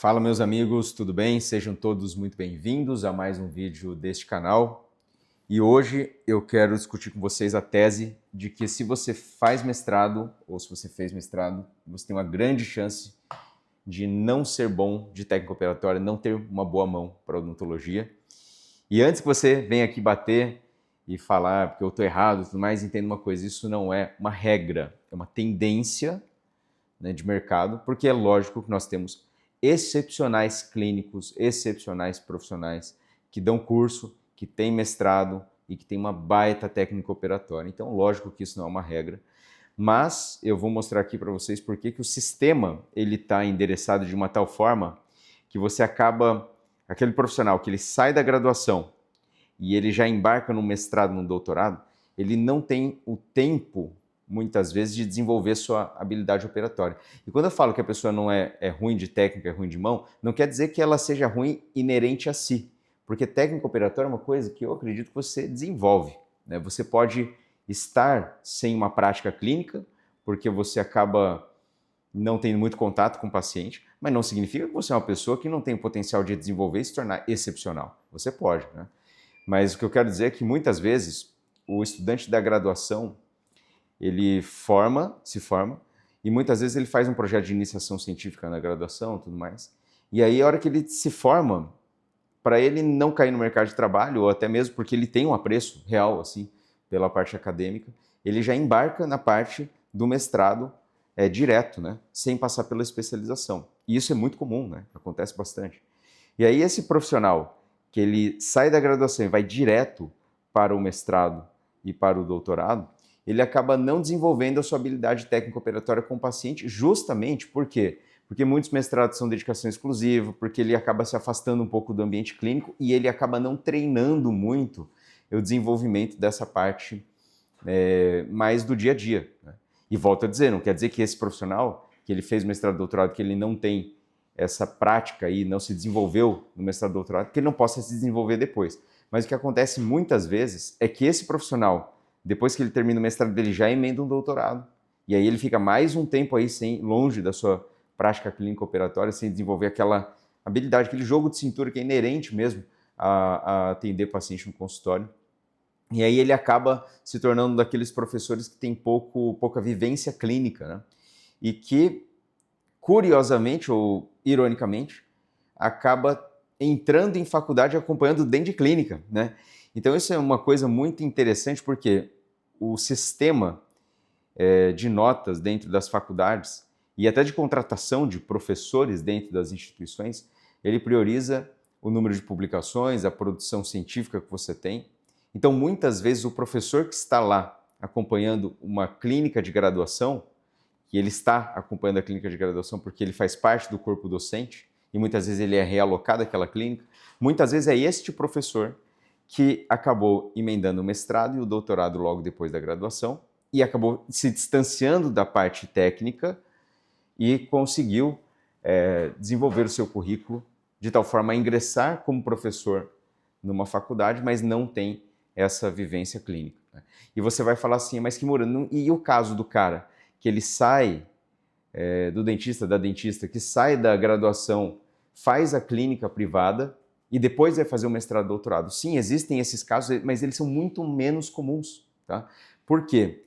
Fala meus amigos, tudo bem? Sejam todos muito bem-vindos a mais um vídeo deste canal. E hoje eu quero discutir com vocês a tese de que se você faz mestrado ou se você fez mestrado, você tem uma grande chance de não ser bom de técnica operatória, não ter uma boa mão para odontologia. E antes que você venha aqui bater e falar porque eu estou errado e tudo mais, entenda uma coisa, isso não é uma regra, é uma tendência, né, de mercado, porque é lógico que nós temos excepcionais clínicos, excepcionais profissionais que dão curso, que têm mestrado e que têm uma baita técnica operatória. Então, lógico que isso não é uma regra, mas eu vou mostrar aqui para vocês por que o sistema ele está endereçado de uma tal forma que você acaba, aquele profissional que ele sai da graduação e ele já embarca no mestrado, no doutorado, ele não tem o tempo muitas vezes de desenvolver sua habilidade operatória. E quando eu falo que a pessoa não é ruim de técnica, é ruim de mão, não quer dizer que ela seja ruim inerente a si, porque técnica operatória é uma coisa que eu acredito que você desenvolve, né? Você pode estar sem uma prática clínica, porque você acaba não tendo muito contato com o paciente, mas não significa que você é uma pessoa que não tem o potencial de desenvolver e se tornar excepcional. Você pode, né? Mas o que eu quero dizer é que muitas vezes o estudante da graduação ele se forma, e muitas vezes ele faz um projeto de iniciação científica na graduação e tudo mais. E aí, a hora que ele se forma, para ele não cair no mercado de trabalho, ou até mesmo porque ele tem um apreço real, assim, pela parte acadêmica, ele já embarca na parte do mestrado direto, né? Sem passar pela especialização. E isso é muito comum, né? Acontece bastante. E aí, esse profissional que ele sai da graduação e vai direto para o mestrado e para o doutorado, ele acaba não desenvolvendo a sua habilidade técnica operatória com o paciente, justamente por quê? Porque muitos mestrados são dedicação exclusiva, porque ele acaba se afastando um pouco do ambiente clínico e ele acaba não treinando muito o desenvolvimento dessa parte mais do dia a dia, né? E volto a dizer, não quer dizer que esse profissional, que ele fez mestrado e doutorado, que ele não tem essa prática e não se desenvolveu no mestrado e doutorado, que ele não possa se desenvolver depois. Mas o que acontece muitas vezes é que esse profissional, depois que ele termina o mestrado dele, já emenda um doutorado. E aí ele fica mais um tempo aí longe da sua prática clínica operatória, sem desenvolver aquela habilidade, aquele jogo de cintura que é inerente mesmo a atender paciente no consultório. E aí ele acaba se tornando daqueles professores que têm pouca vivência clínica, né? E que, curiosamente ou ironicamente, acaba entrando em faculdade acompanhando dentro de clínica, né? Então isso é uma coisa muito interessante porque o sistema de notas dentro das faculdades e até de contratação de professores dentro das instituições, ele prioriza o número de publicações, a produção científica que você tem. Então, muitas vezes, o professor que está lá acompanhando uma clínica de graduação, que ele está acompanhando a clínica de graduação porque ele faz parte do corpo docente, e muitas vezes ele é realocado àquela clínica, muitas vezes é este professor que acabou emendando o mestrado e o doutorado logo depois da graduação, e acabou se distanciando da parte técnica e conseguiu desenvolver o seu currículo de tal forma a ingressar como professor numa faculdade, mas não tem essa vivência clínica, né? E você vai falar assim, mas Kimura, e o caso do cara que ele sai do dentista, da dentista, que sai da graduação, faz a clínica privada e depois vai fazer o mestrado e doutorado? Sim, existem esses casos, mas eles são muito menos comuns, tá? Por quê?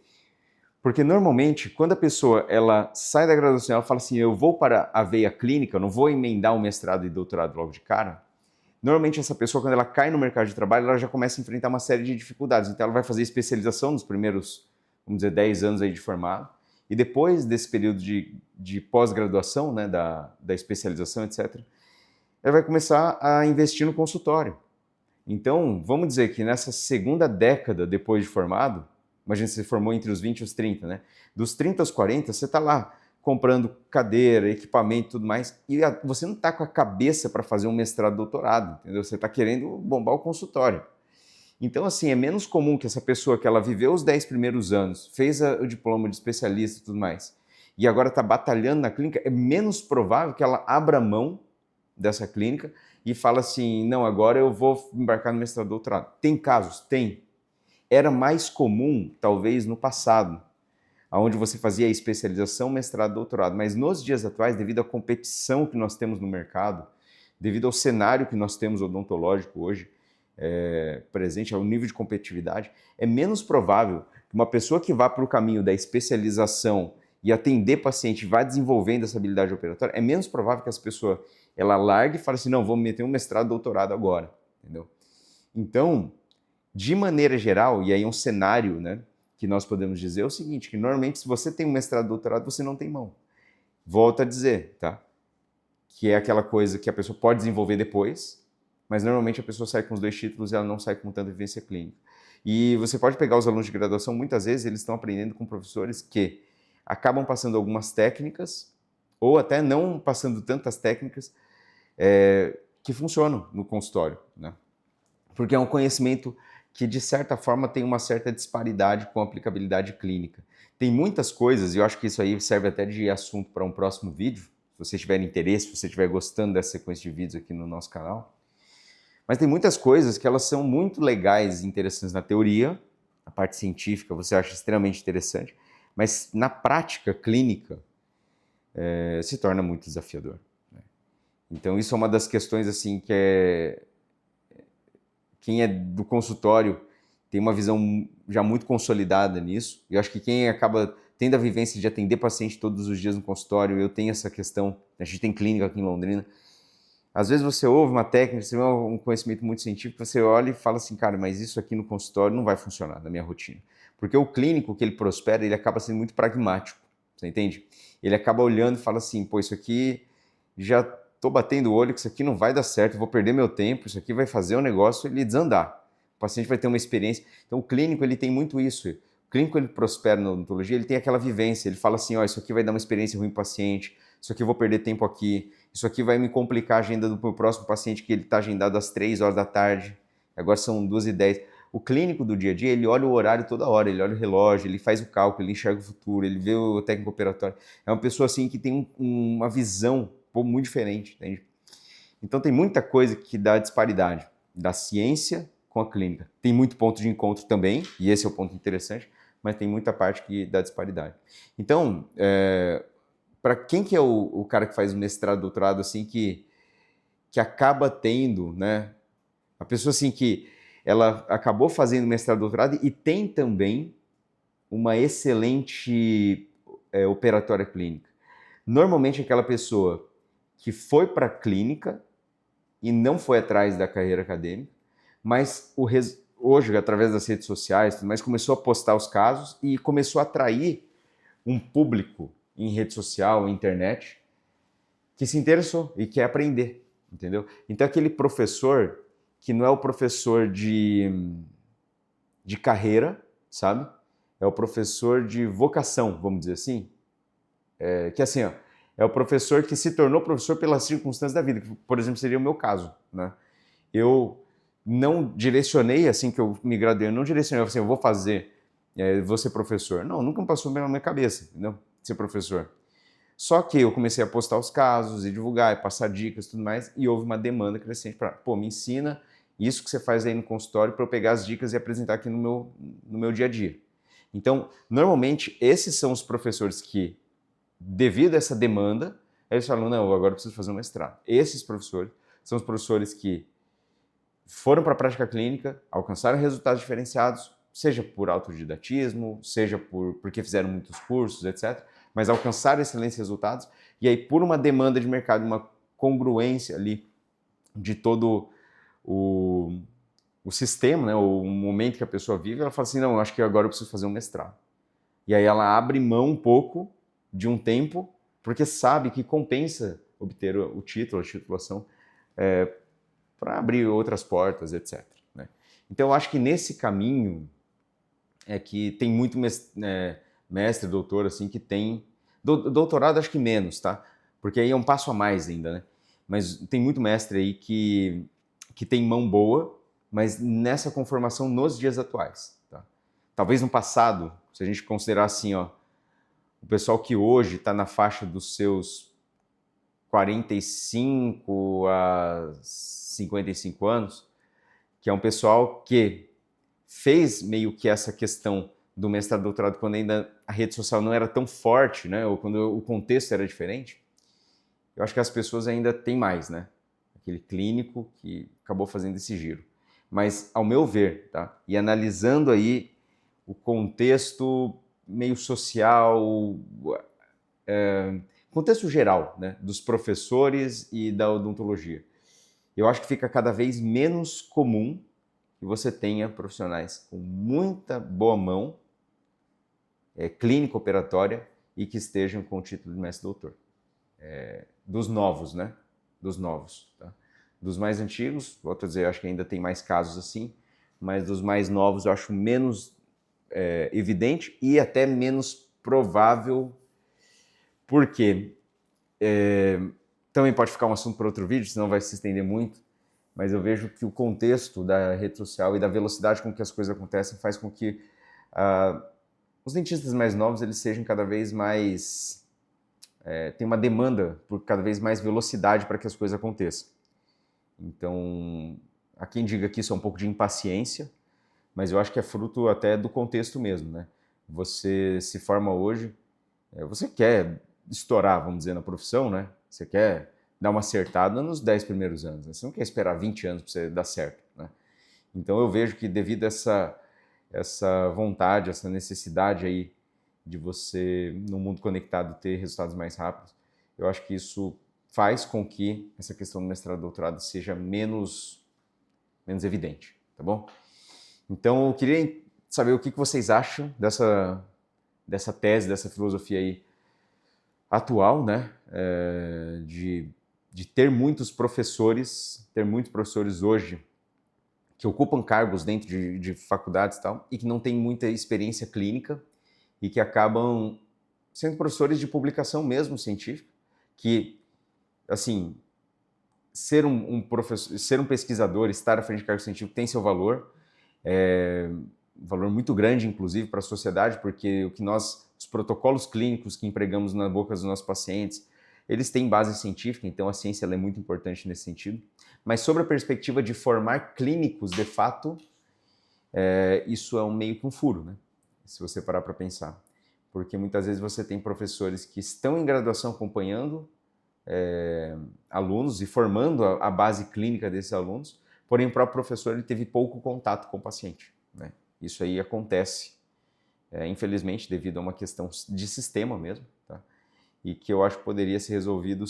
Porque normalmente, quando a pessoa ela sai da graduação, ela fala assim, eu vou para a veia clínica, eu não vou emendar um mestrado e doutorado logo de cara. Normalmente essa pessoa, quando ela cai no mercado de trabalho, ela já começa a enfrentar uma série de dificuldades. Então ela vai fazer especialização nos primeiros, vamos dizer, 10 anos aí de formado. E depois desse período de pós-graduação, né, da especialização, etc., ela vai começar a investir no consultório. Então, vamos dizer que nessa segunda década depois de formado, imagina se você formou entre os 20 e os 30, né? Dos 30 aos 40, você está lá comprando cadeira, equipamento e tudo mais, e você não está com a cabeça para fazer um mestrado, doutorado, entendeu? Você está querendo bombar o consultório. Então, assim, é menos comum que essa pessoa que ela viveu os 10 primeiros anos, fez o diploma de especialista e tudo mais, e agora está batalhando na clínica, é menos provável que ela abra mão dessa clínica e fala assim, não, agora eu vou embarcar no mestrado, doutorado. Tem casos? Tem. Era mais comum, talvez, no passado. onde você fazia especialização, mestrado, doutorado. Mas nos dias atuais, devido à competição que nós temos no mercado, devido ao cenário que nós temos odontológico hoje, presente, ao nível de competitividade, é menos provável que uma pessoa que vá para o caminho da especialização e atender paciente vá desenvolvendo essa habilidade operatória, é menos provável que essa pessoa ela largue e fale assim, não, vou meter um mestrado, doutorado agora, entendeu? Então, de maneira geral, e aí é um cenário, né, que nós podemos dizer é o seguinte, que normalmente se você tem um mestrado, doutorado, você não tem mão. Volto a dizer, tá? Que é aquela coisa que a pessoa pode desenvolver depois, mas normalmente a pessoa sai com os 2 títulos e ela não sai com tanta vivência clínica. E você pode pegar os alunos de graduação, muitas vezes eles estão aprendendo com professores que acabam passando algumas técnicas, ou até não passando tantas técnicas, que funcionam no consultório, né? Porque é um conhecimento que, de certa forma, tem uma certa disparidade com a aplicabilidade clínica. Tem muitas coisas, e eu acho que isso aí serve até de assunto para um próximo vídeo, se você tiver interesse, se você estiver gostando dessa sequência de vídeos aqui no nosso canal. Mas tem muitas coisas que elas são muito legais e interessantes na teoria, a parte científica você acha extremamente interessante, mas na prática clínica se torna muito desafiador, né? Então isso é uma das questões assim que quem é do consultório tem uma visão já muito consolidada nisso. Eu acho que quem acaba tendo a vivência de atender paciente todos os dias no consultório, eu tenho essa questão, a gente tem clínica aqui em Londrina, às vezes você ouve uma técnica, você vê um conhecimento muito científico, você olha e fala assim, cara, mas isso aqui no consultório não vai funcionar na minha rotina. Porque o clínico que ele prospera, ele acaba sendo muito pragmático, você entende? Ele acaba olhando e fala assim, pô, isso aqui já estou batendo o olho que isso aqui não vai dar certo, vou perder meu tempo, isso aqui vai fazer o negócio ele desandar. O paciente vai ter uma experiência. Então o clínico ele tem muito isso. O clínico ele prospera na odontologia, ele tem aquela vivência, ele fala assim, ó, isso aqui vai dar uma experiência ruim para o paciente, isso aqui eu vou perder tempo aqui, isso aqui vai me complicar a agenda do meu próximo paciente que ele está agendado às 3 horas da tarde, agora são 2h10. O clínico do dia a dia, ele olha o horário toda hora, ele olha o relógio, ele faz o cálculo, ele enxerga o futuro, ele vê o técnico operatório. É uma pessoa assim que tem uma visão muito diferente, entende? Então tem muita coisa que dá disparidade da ciência com a clínica. Tem muito ponto de encontro também, e esse é o ponto interessante, mas tem muita parte que dá disparidade. Então, para quem que é o cara que faz o mestrado, doutorado, assim, que acaba tendo, né, a pessoa assim que ela acabou fazendo mestrado, doutorado e tem também uma excelente operatória clínica. Normalmente aquela pessoa que foi para a clínica e não foi atrás da carreira acadêmica, mas hoje, através das redes sociais, mas começou a postar os casos e começou a atrair um público em rede social, internet, que se interessou e quer aprender, entendeu? Então aquele professor que não é o professor de carreira, sabe? É o professor de vocação, vamos dizer assim. Que assim, ó, é o professor que se tornou professor pelas circunstâncias da vida, que, por exemplo, seria o meu caso, né? Eu não direcionei, assim que eu me graduei, eu não direcionei, assim, eu vou fazer, vou ser professor. Não, nunca me passou pela minha cabeça, entendeu? Ser professor. Só que eu comecei a postar os casos e divulgar, e passar dicas e tudo mais, e houve uma demanda crescente para, pô, me ensina isso que você faz aí no consultório para eu pegar as dicas e apresentar aqui no meu dia a dia. Então, normalmente, esses são os professores que, devido a essa demanda, eles falam, não, agora eu preciso fazer um mestrado. Esses professores são os professores que foram para a prática clínica, alcançaram resultados diferenciados, seja por autodidatismo, seja porque fizeram muitos cursos, etc., mas alcançaram excelentes resultados, e aí por uma demanda de mercado, uma congruência ali de todo o sistema, né, o momento que a pessoa vive, ela fala assim, não, acho que agora eu preciso fazer um mestrado. E aí ela abre mão um pouco de um tempo, porque sabe que compensa obter o título, a titulação, para abrir outras portas, etc., né? Então eu acho que nesse caminho é que tem muito mestre, doutor, assim, que tem... Doutorado acho que menos, tá? Porque aí é um passo a mais ainda, né? Mas tem muito mestre aí que tem mão boa, mas nessa conformação nos dias atuais, tá? Talvez no passado, se a gente considerar assim, ó, o pessoal que hoje está na faixa dos seus 45 a 55 anos, que é um pessoal que fez meio que essa questão do mestrado e doutorado, quando ainda a rede social não era tão forte, né? Ou quando o contexto era diferente, eu acho que as pessoas ainda têm mais, né? Aquele clínico que acabou fazendo esse giro. Mas, ao meu ver, tá? E analisando aí o contexto meio social, contexto geral, né? Dos professores e da odontologia, eu acho que fica cada vez menos comum que você tenha profissionais com muita boa mão, clínica operatória, e que estejam com o título de mestre-doutor. Dos novos, né? Dos novos. Tá? Dos mais antigos, volto a dizer, eu acho que ainda tem mais casos assim, mas dos mais novos eu acho menos evidente e até menos provável, porque também pode ficar um assunto para outro vídeo, senão vai se estender muito, mas eu vejo que o contexto da rede social e da velocidade com que as coisas acontecem faz com que os dentistas mais novos eles sejam cada vez mais... tem uma demanda por cada vez mais velocidade para que as coisas aconteçam. Então, há quem diga que isso é um pouco de impaciência, mas eu acho que é fruto até do contexto mesmo, né? Você se forma hoje, você quer estourar, vamos dizer, na profissão, né? Você quer dar uma acertada nos 10 primeiros anos, né? Você não quer esperar 20 anos para você dar certo, né? Então eu vejo que devido a essa vontade, essa necessidade aí de você, no mundo conectado, ter resultados mais rápidos, eu acho que isso faz com que essa questão do mestrado e doutorado seja menos evidente, tá bom? Então eu queria saber o que vocês acham dessa tese, dessa filosofia aí atual, né? De ter muitos professores hoje que ocupam cargos dentro de faculdades e tal, e que não têm muita experiência clínica e que acabam sendo professores de publicação mesmo científica, que, assim, ser um professor, ser um pesquisador, estar à frente de cargo científico tem seu valor, um valor muito grande, inclusive, para a sociedade, porque os protocolos clínicos que empregamos na boca dos nossos pacientes, eles têm base científica, então a ciência ela é muito importante nesse sentido. Mas sobre a perspectiva de formar clínicos, de fato, isso é meio que um furo, né? Se você parar para pensar. Porque muitas vezes você tem professores que estão em graduação acompanhando alunos e formando a base clínica desses alunos, porém o próprio professor ele teve pouco contato com o paciente, né? Isso aí acontece, infelizmente, devido a uma questão de sistema mesmo, tá? E que eu acho que poderia ser resolvido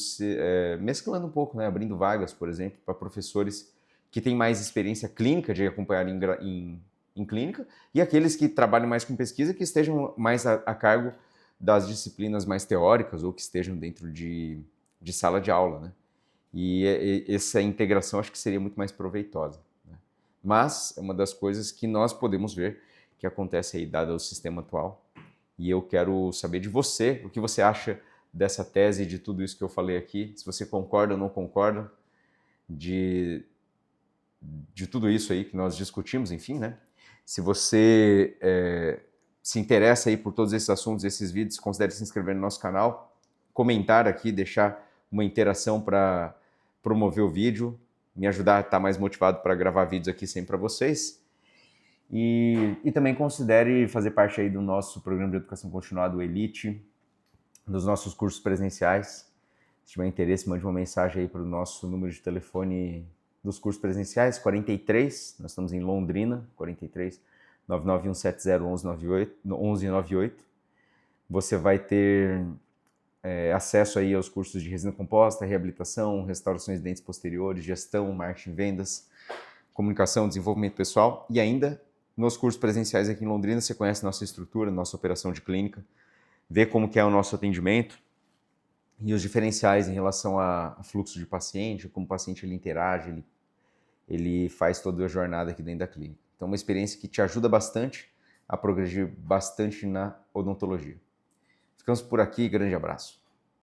mesclando um pouco, né? Abrindo vagas, por exemplo, para professores que têm mais experiência clínica de acompanhar em clínica, e aqueles que trabalham mais com pesquisa que estejam mais a cargo das disciplinas mais teóricas ou que estejam dentro de sala de aula, né? E essa integração acho que seria muito mais proveitosa, né? Mas é uma das coisas que nós podemos ver que acontece aí, dado o sistema atual. E eu quero saber de você, o que você acha dessa tese, de tudo isso que eu falei aqui, se você concorda ou não concorda de tudo isso aí que nós discutimos, enfim, né? Se você se interessa aí por todos esses assuntos, esses vídeos, considere se inscrever no nosso canal, comentar aqui, deixar uma interação para promover o vídeo, me ajudar a estar mais motivado para gravar vídeos aqui sempre para vocês. E também considere fazer parte aí do nosso programa de educação continuada, o Elite, dos nossos cursos presenciais. Se tiver interesse, mande uma mensagem aí para o nosso número de telefone dos cursos presenciais, 43, nós estamos em Londrina, 43 99170 1198. Você vai ter acesso aí aos cursos de resina composta, reabilitação, restaurações de dentes posteriores, gestão, marketing, vendas, comunicação, desenvolvimento pessoal, e ainda nos cursos presenciais aqui em Londrina você conhece nossa estrutura, nossa operação de clínica, vê como que é o nosso atendimento e os diferenciais em relação a fluxo de paciente, como o paciente ele interage, ele faz toda a jornada aqui dentro da clínica. Então, uma experiência que te ajuda bastante a progredir bastante na odontologia. Ficamos por aqui, grande abraço.